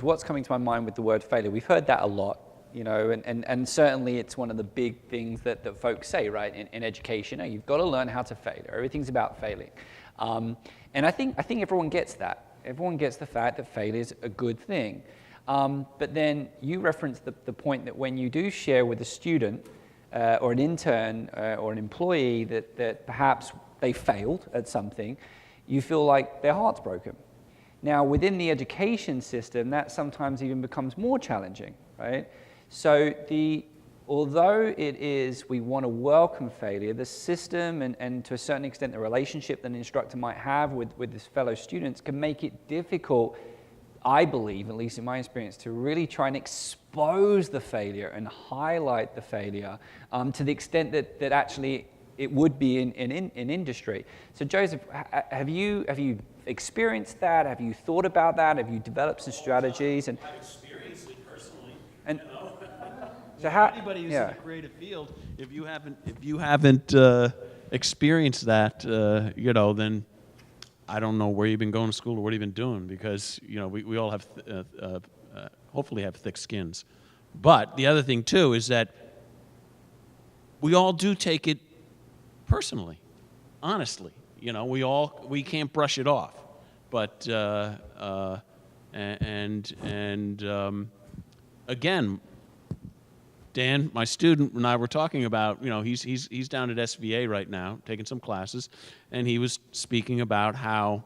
what's coming to my mind with the word failure? We've heard that a lot, you know, and certainly it's one of the big things that folks say, right, in education. Oh, you've got to learn how to fail. Everything's about failing. And I think everyone gets that. Everyone gets the fact that failure is a good thing. But then you referenced the point that when you do share with a student or an intern or an employee that perhaps they failed at something, you feel like their heart's broken. Now, within the education system, that sometimes even becomes more challenging, right? So although it is, we want to welcome failure, the system and to a certain extent the relationship that an instructor might have with his fellow students can make it difficult, I believe, at least in my experience, to really try and expose the failure and highlight the failure to the extent that actually it would be in industry. So Joseph, have you experienced that? Have you thought about that? Have you developed some strategies? And I've experienced it personally. And you know? so how? Anybody who's in the creative field, if you haven't experienced that, you know, then I don't know where you've been going to school or what you've been doing, because you know we all have hopefully have thick skins. But the other thing too is that we all do take it personally, honestly. You know, we can't brush it off. But again, Dan, my student, and I were talking about, you know, he's down at SVA right now, taking some classes, and he was speaking about how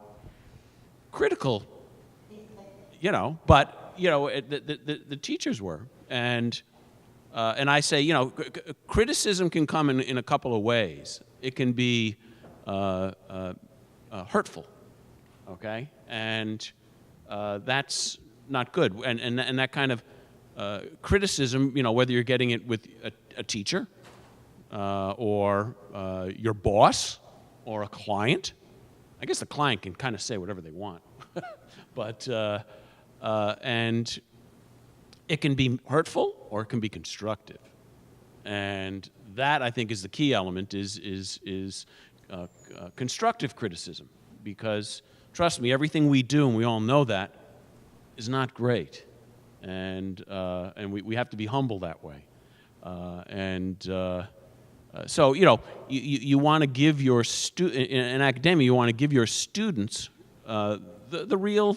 critical, you know, but, you know, the teachers were. And I say, you know, criticism can come in a couple of ways. It can be hurtful, okay? And that's not good. And that kind of criticism, you know, whether you're getting it with a teacher or your boss or a client. I guess the client can kind of say whatever they want. But, and it can be hurtful or it can be constructive. And that, I think, is the key element, is constructive criticism. Because, trust me, everything we do, and we all know that, is not great. And we have to be humble that way. So, you know, you want to give your in academia, you want to give your students the real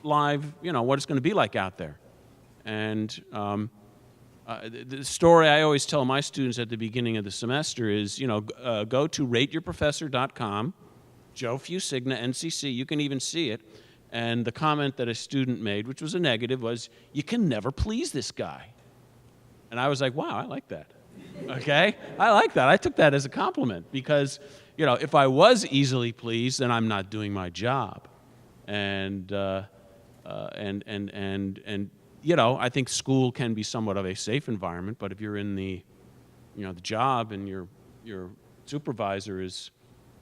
live, you know, what it's going to be like out there. And the story I always tell my students at the beginning of the semester is, you know, go to rateyourprofessor.com, Joe Fusigna, NCC, you can even see it. And the comment that a student made, which was a negative, was, "You can never please this guy." And I was like, wow, I like that. Okay? I like that. I took that as a compliment because, you know, if I was easily pleased, then I'm not doing my job. And you know, I think school can be somewhat of a safe environment, but if you're in the, you know, the job and your supervisor is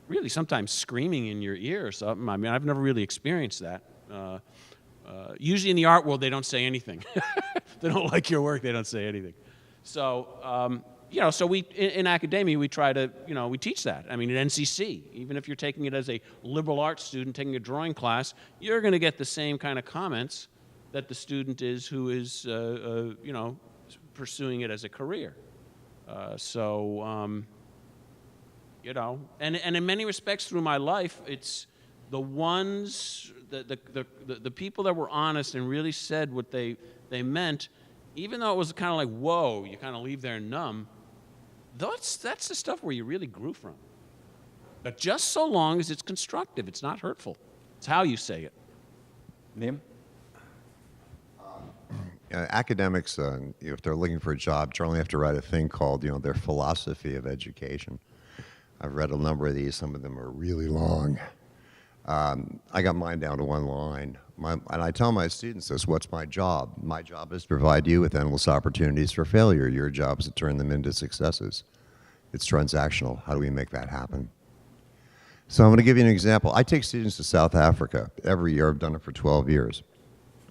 really sometimes screaming in your ear or something. I mean, I've never really experienced that. Usually in the art world, they don't say anything. They don't like your work, they don't say anything. So, you know, so in academia, we try to, you know, we teach that. I mean, at NCC, even if you're taking it as a liberal arts student taking a drawing class, you're going to get the same kind of comments that the student is who is, you know, pursuing it as a career. You know, and in many respects through my life, it's the ones, the people that were honest and really said what they meant, even though it was kind of like, whoa, you kind of leave there numb, that's the stuff where you really grew from. But just so long as it's constructive, it's not hurtful. It's how you say it. Liam? Academics, if they're looking for a job, generally have to write a thing called, you know, their philosophy of education. I've read a number of these. Some of them are really long. I got mine down to one line. And I tell my students this, what's my job? My job is to provide you with endless opportunities for failure. Your job is to turn them into successes. It's transactional. How do we make that happen? So I'm going to give you an example. I take students to South Africa every year. I've done it for 12 years.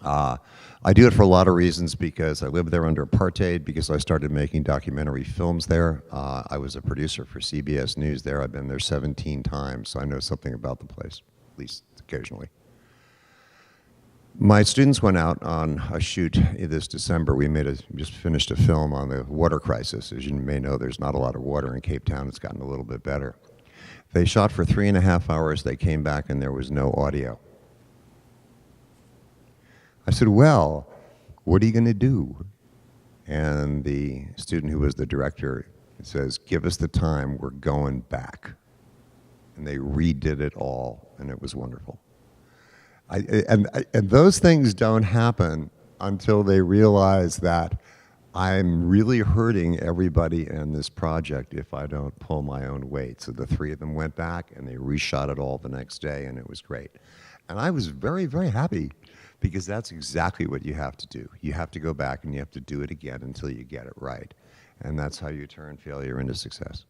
I do it for a lot of reasons, because I lived there under apartheid, because I started making documentary films there. I was a producer for CBS News there. I've been there 17 times, so I know something about the place, at least occasionally. My students went out on a shoot this December. We just finished a film on the water crisis. As you may know, there's not a lot of water in Cape Town. It's gotten a little bit better. They shot for 3.5 hours. They came back and there was no audio. I said, well, what are you going to do? And the student who was the director says, give us the time, we're going back. And they redid it all, and it was wonderful. And those things don't happen until they realize that I'm really hurting everybody in this project if I don't pull my own weight. So the three of them went back, and they reshot it all the next day, and it was great. And I was very, very happy, because that's exactly what you have to do. You have to go back, and you have to do it again until you get it right. And that's how you turn failure into success.